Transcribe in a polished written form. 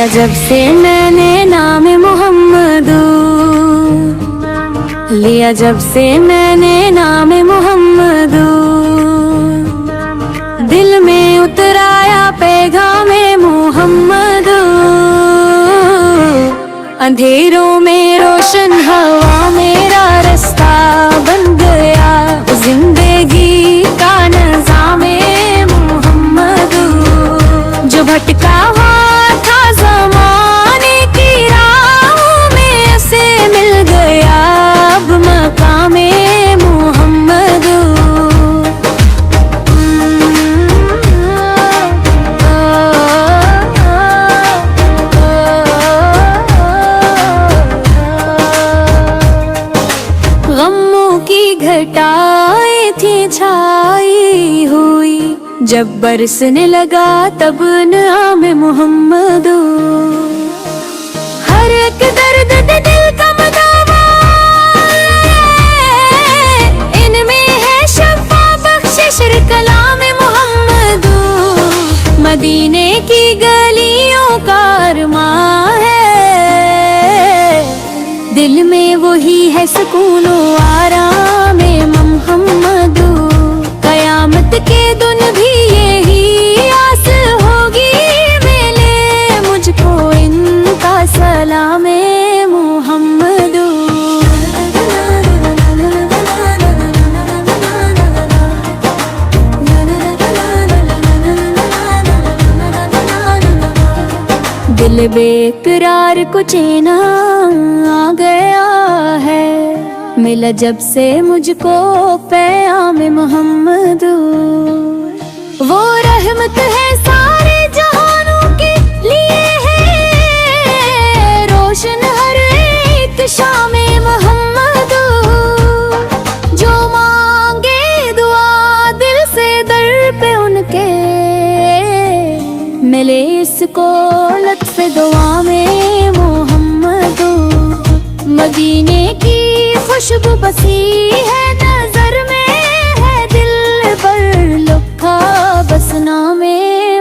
लिया जब से मैंने नाम मोहम्मदू, लिया जब से मैंने नाम मोहम्मदू, दिल में उतराया पैगाम मोहम्मदू। अंधेरों में रोशन हवा मेरा रास्ता बन गया, जिंदगी का नज़ामे मोहम्मदू। जो भटका हुआ था ज़माने की राहों में, से मिल गया अब मकामे मोहम्मदू। गमों की घटाएं थी छाई हुई, जब बरसने लगा तब नाम मोहम्मदू। हर एक दर्द दे दिल का मदावा, इनमें है शफा बख्शिश कलाम मोहम्मदू। मदीने की गलियों का अरमां है, दिल में वही है सुकून व आराम मोहम्मदू। कयामत के दिन भी यही आस होगी, मिले मुझको इनका सलाम मोहम्मदू। दिल बेकरार को चैन आ गया है, मिला जब से मुझको पैगाम मोहम्मदू। वो रहमत है सारे जहानों के लिए है, रोशन हर एक शाम मोहम्मदू। जो मांगे दुआ दिल से दर पे उनके, मिले इसको लत्फ़ दुआ में मोहम्मदू। मदीने की खुशबू बसी है नजर में, है दिल पर लुखा बस नामे